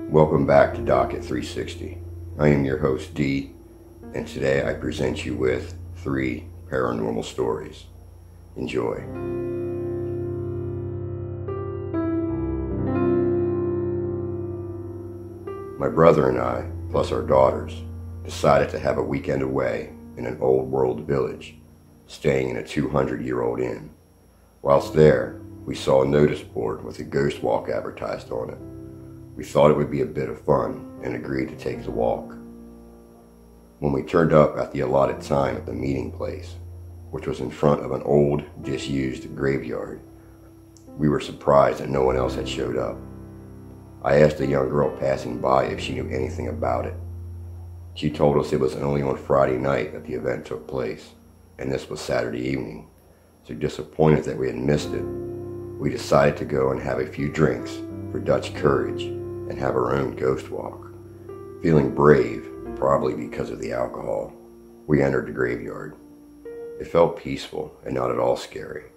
Welcome back to Docket 360. I am your host D, and today I present you with 3 paranormal stories. Enjoy. My brother and I, plus our daughters, decided to have a weekend away in an old world village, staying in a 200-year-old inn. Whilst there, we saw a notice board with a ghost walk advertised on it. We thought it would be a bit of fun and agreed to take the walk. When we turned up at the allotted time at the meeting place, which was in front of an old, disused graveyard, we were surprised that no one else had showed up. I asked a young girl passing by if she knew anything about it. She told us it was only on Friday night that the event took place, and this was Saturday evening. So disappointed that we had missed it, we decided to go and have a few drinks for Dutch courage and have our own ghost walk. Feeling brave, probably because of the alcohol, we entered the graveyard. It felt peaceful and not at all scary.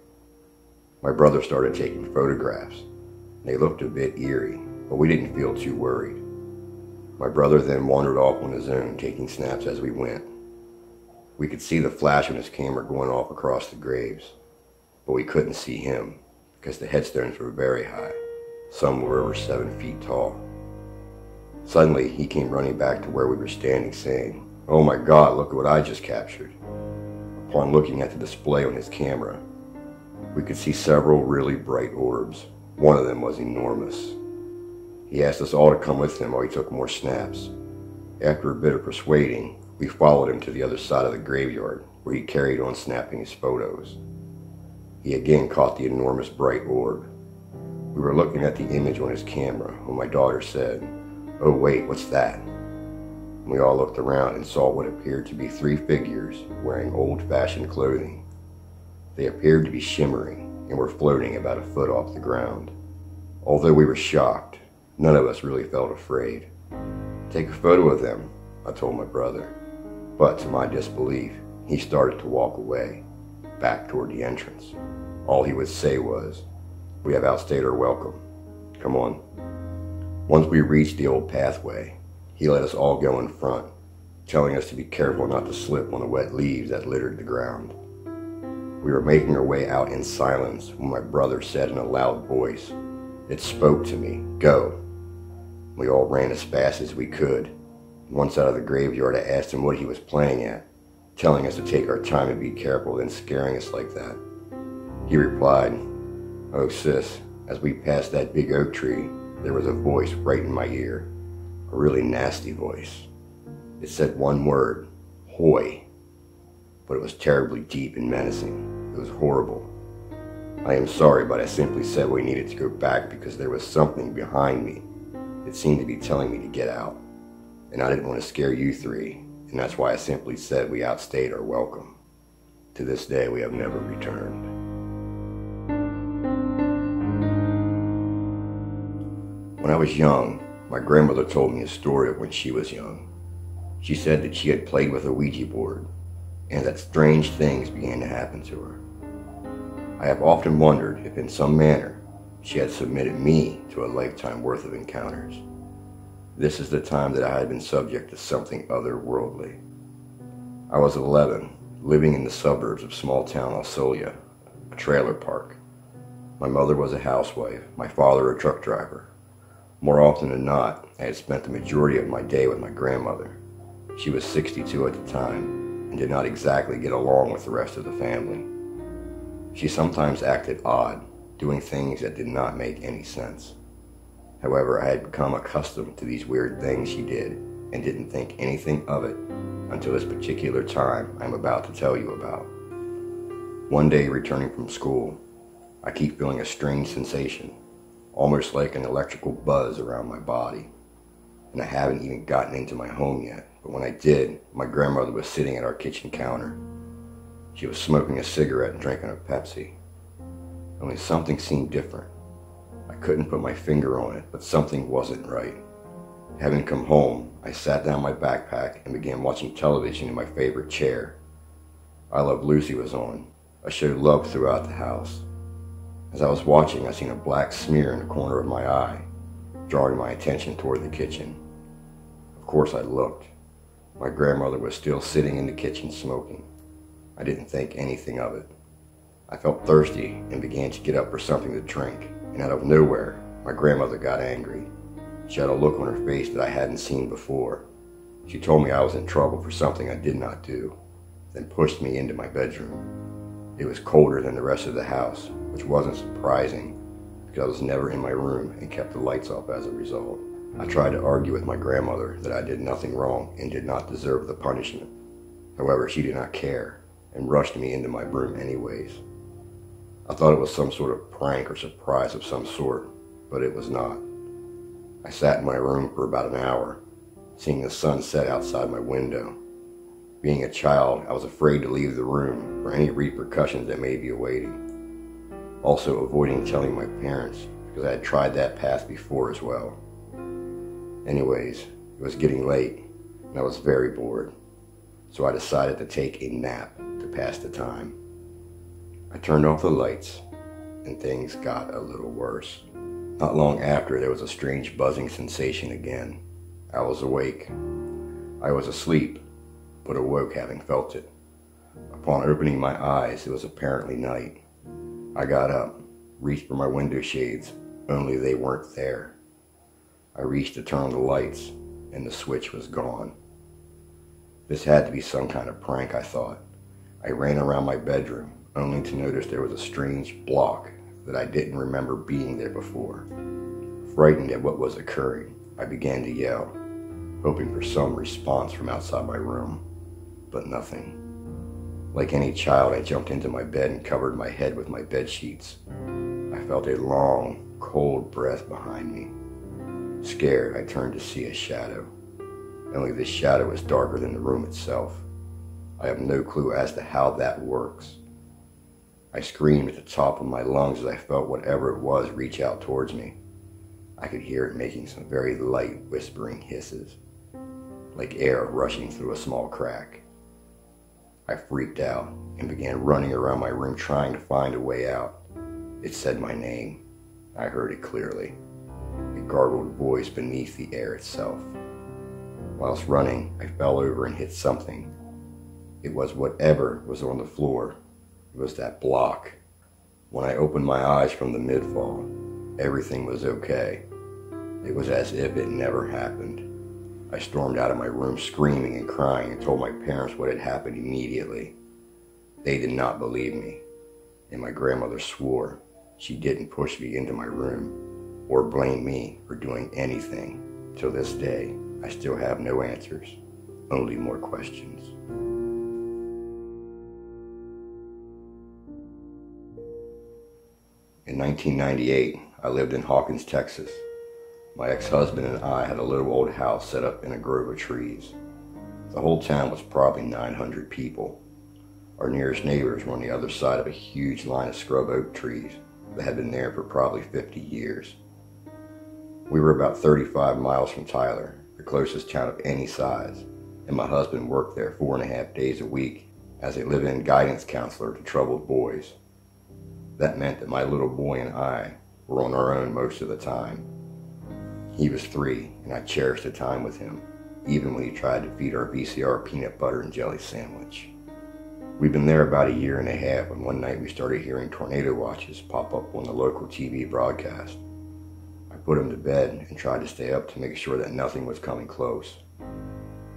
My brother started taking photographs. They looked a bit eerie, but we didn't feel too worried. My brother then wandered off on his own, taking snaps as we went. We could see the flash on his camera going off across the graves, but we couldn't see him because the headstones were very high. Some were over 7 feet tall. Suddenly, he came running back to where we were standing, saying, "Oh my God, look at what I just captured." Upon looking at the display on his camera, we could see several really bright orbs. One of them was enormous. He asked us all to come with him while he took more snaps. After a bit of persuading, we followed him to the other side of the graveyard, where he carried on snapping his photos. He again caught the enormous bright orb. We were looking at the image on his camera when my daughter said, "Oh wait, what's that?" We all looked around and saw what appeared to be 3 figures wearing old-fashioned clothing. They appeared to be shimmering and were floating about a foot off the ground. Although we were shocked, none of us really felt afraid. "Take a photo of them," I told my brother. But to my disbelief, he started to walk away, back toward the entrance. All he would say was, "We have outstayed our welcome. Come on." Once we reached the old pathway, he let us all go in front, telling us to be careful not to slip on the wet leaves that littered the ground. We were making our way out in silence when my brother said in a loud voice, "It spoke to me. Go." We all ran as fast as we could. Once out of the graveyard, I asked him what he was playing at, telling us to take our time and be careful, then scaring us like that. He replied, "Oh sis, as we passed that big oak tree, there was a voice right in my ear, a really nasty voice. It said one word, hoy, but it was terribly deep and menacing. It was horrible. I am sorry, but I simply said we needed to go back because there was something behind me. It seemed to be telling me to get out, and I didn't want to scare you 3, and that's why I simply said we outstayed our welcome. To this day, we have never returned." When I was young, my grandmother told me a story of when she was young. She said that she had played with a Ouija board, and that strange things began to happen to her. I have often wondered if in some manner she had submitted me to a lifetime worth of encounters. This is the time that I had been subject to something otherworldly. I was 11, living in the suburbs of small-town Osceola, a trailer park. My mother was a housewife, my father a truck driver. More often than not, I had spent the majority of my day with my grandmother. She was 62 at the time and did not exactly get along with the rest of the family. She sometimes acted odd, doing things that did not make any sense. However, I had become accustomed to these weird things she did and didn't think anything of it until this particular time I'm about to tell you about. One day, returning from school, I keep feeling a strange sensation, almost like an electrical buzz around my body. And I haven't even gotten into my home yet, but when I did, my grandmother was sitting at our kitchen counter. She was smoking a cigarette and drinking a Pepsi. Only something seemed different. I couldn't put my finger on it, but something wasn't right. Having come home, I sat down my backpack and began watching television in my favorite chair. I Love Lucy was on, a show loved throughout the house. As I was watching, I seen a black smear in the corner of my eye. drawing my attention toward the kitchen. Of course I looked. My grandmother was still sitting in the kitchen smoking. I didn't think anything of it. I felt thirsty and began to get up for something to drink, and out of nowhere, my grandmother got angry. She had a look on her face that I hadn't seen before. She told me I was in trouble for something I did not do, then pushed me into my bedroom. It was colder than the rest of the house, which wasn't surprising because I was never in my room and kept the lights off as a result. I tried to argue with my grandmother that I did nothing wrong and did not deserve the punishment. However, she did not care and rushed me into my room anyways. I thought it was some sort of prank or surprise of some sort, but it was not. I sat in my room for about an hour, seeing the sun set outside my window. Being a child, I was afraid to leave the room for any repercussions that may be awaiting. Also avoiding telling my parents because I had tried that path before as well. Anyways, it was getting late and I was very bored, so I decided to take a nap to pass the time. I turned off the lights and things got a little worse. Not long after, there was a strange buzzing sensation again. I was awake. I was asleep, but awoke having felt it. Upon opening my eyes, it was apparently night. I got up, reached for my window shades, only they weren't there. I reached to turn on the lights, and the switch was gone. This had to be some kind of prank, I thought. I ran around my bedroom, only to notice there was a strange block that I didn't remember being there before. Frightened at what was occurring, I began to yell, hoping for some response from outside my room, but nothing. Like any child, I jumped into my bed and covered my head with my bed sheets. I felt a long, cold breath behind me. Scared, I turned to see a shadow. Only this shadow was darker than the room itself. I have no clue as to how that works. I screamed at the top of my lungs as I felt whatever it was reach out towards me. I could hear it making some very light whispering hisses, like air rushing through a small crack. I freaked out and began running around my room trying to find a way out. It said my name. I heard it clearly. A gargled voice beneath the air itself. Whilst running, I fell over and hit something. It was whatever was on the floor. It was that block. When I opened my eyes from the midfall, everything was okay. It was as if it never happened. I stormed out of my room screaming and crying and told my parents what had happened immediately. They did not believe me, and my grandmother swore she didn't push me into my room or blame me for doing anything. Till this day, I still have no answers, only more questions. In 1998, I lived in Hawkins, Texas. My ex-husband and I had a little old house set up in a grove of trees. The whole town was probably 900 people. Our nearest neighbors were on the other side of a huge line of scrub oak trees that had been there for probably 50 years. We were about 35 miles from Tyler, the closest town of any size, and my husband worked there 4.5 days a week as a live-in guidance counselor to troubled boys. That meant that my little boy and I were on our own most of the time. He was 3, and I cherished the time with him, even when he tried to feed our VCR peanut butter and jelly sandwich. We'd been there about 1.5 years when one night we started hearing tornado watches pop up on the local TV broadcast. I put him to bed and tried to stay up to make sure that nothing was coming close.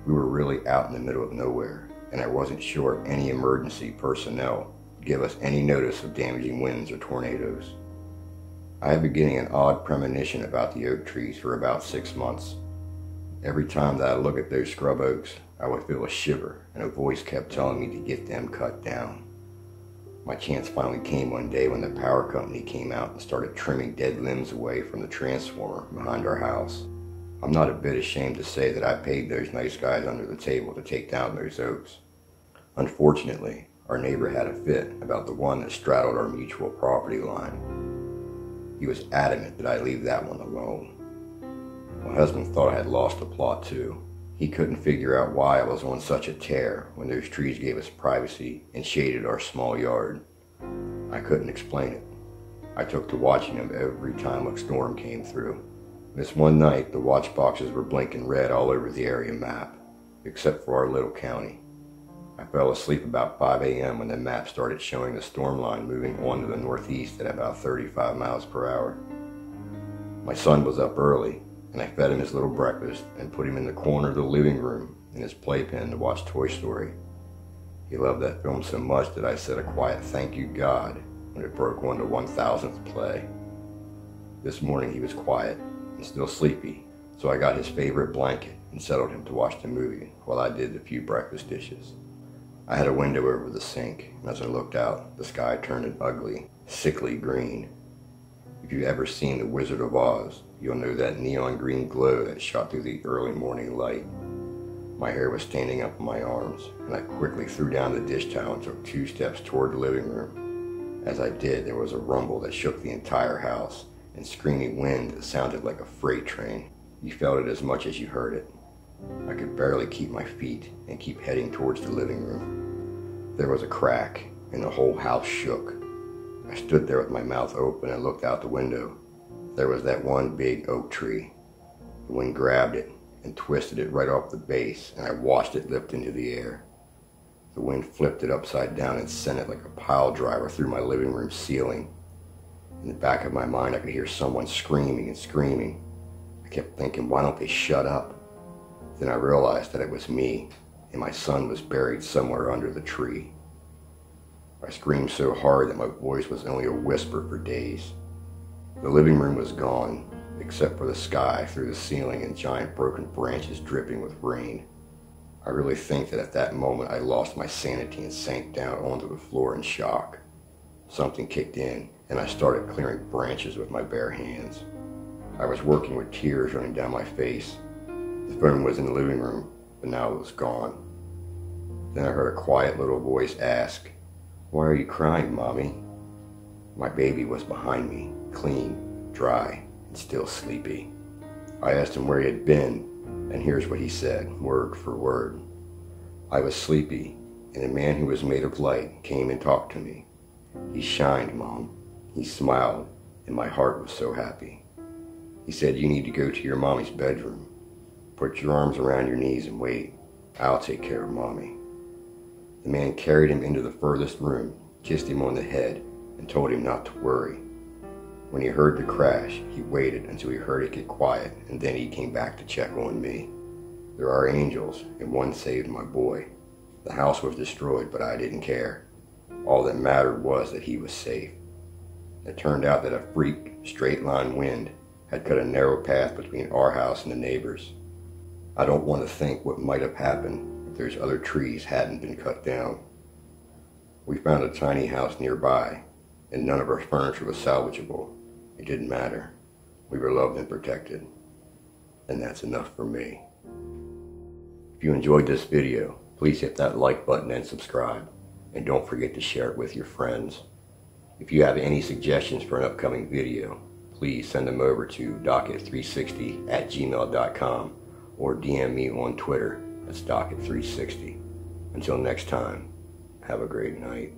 We were really out in the middle of nowhere, and I wasn't sure if any emergency personnel would give us any notice of damaging winds or tornadoes. I had been getting an odd premonition about the oak trees for about 6 months. Every time that I look at those scrub oaks, I would feel a shiver, and a voice kept telling me to get them cut down. My chance finally came one day when the power company came out and started trimming dead limbs away from the transformer behind our house. I'm not a bit ashamed to say that I paid those nice guys under the table to take down those oaks. Unfortunately, our neighbor had a fit about the one that straddled our mutual property line. He was adamant that I leave that one alone. My husband thought I had lost the plot too. He couldn't figure out why I was on such a tear when those trees gave us privacy and shaded our small yard. I couldn't explain it. I took to watching them every time a storm came through, This one night, the watch boxes were blinking red all over the area map, except for our little county. I fell asleep about 5 a.m. when the map started showing the storm line moving on to the northeast at about 35 miles per hour. My son was up early, and I fed him his little breakfast and put him in the corner of the living room in his playpen to watch Toy Story. He loved that film so much that I said a quiet "Thank you, God" when it broke on the 1000th play. This morning he was quiet and still sleepy, so I got his favorite blanket and settled him to watch the movie while I did the few breakfast dishes. I had a window over the sink, and as I looked out, the sky turned an ugly, sickly green. If you've ever seen The Wizard of Oz, you'll know that neon green glow that shot through the early morning light. My hair was standing up on my arms, and I quickly threw down the dish towel and took 2 steps toward the living room. As I did, there was a rumble that shook the entire house, and screaming wind that sounded like a freight train. You felt it as much as you heard it. I could barely keep my feet and keep heading towards the living room. There was a crack, and the whole house shook. I stood there with my mouth open and looked out the window. There was that one big oak tree. The wind grabbed it and twisted it right off the base, and I watched it lift into the air. The wind flipped it upside down and sent it like a pile driver through my living room ceiling. In the back of my mind, I could hear someone screaming and screaming. I kept thinking, why don't they shut up? Then I realized that it was me, and my son was buried somewhere under the tree. I screamed so hard that my voice was only a whisper for days. The living room was gone, except for the sky through the ceiling and giant broken branches dripping with rain. I really think that at that moment I lost my sanity and sank down onto the floor in shock. Something kicked in, and I started clearing branches with my bare hands. I was working with tears running down my face. The phone was in the living room, but now it was gone. Then I heard a quiet little voice ask, "Why are you crying, Mommy?" My baby was behind me, clean, dry, and still sleepy. I asked him where he had been, and here's what he said, word for word. "I was sleepy, and a man who was made of light came and talked to me. He shined, Mom. He smiled, and my heart was so happy. He said, you need to go to your mommy's bedroom. Put your arms around your knees and wait. I'll take care of Mommy." The man carried him into the furthest room, kissed him on the head, and told him not to worry. When he heard the crash, he waited until he heard it get quiet, and then he came back to check on me. There are angels, and one saved my boy. The house was destroyed, but I didn't care. All that mattered was that he was safe. It turned out that a freak, straight-line wind had cut a narrow path between our house and the neighbors. I don't want to think what might have happened if those other trees hadn't been cut down. We found a tiny house nearby, and none of our furniture was salvageable. It didn't matter. We were loved and protected. And that's enough for me. If you enjoyed this video, please hit that like button and subscribe. And don't forget to share it with your friends. If you have any suggestions for an upcoming video, please send them over to docket360@gmail.com or DM me on Twitter. That's docket360. Until next time, have a great night.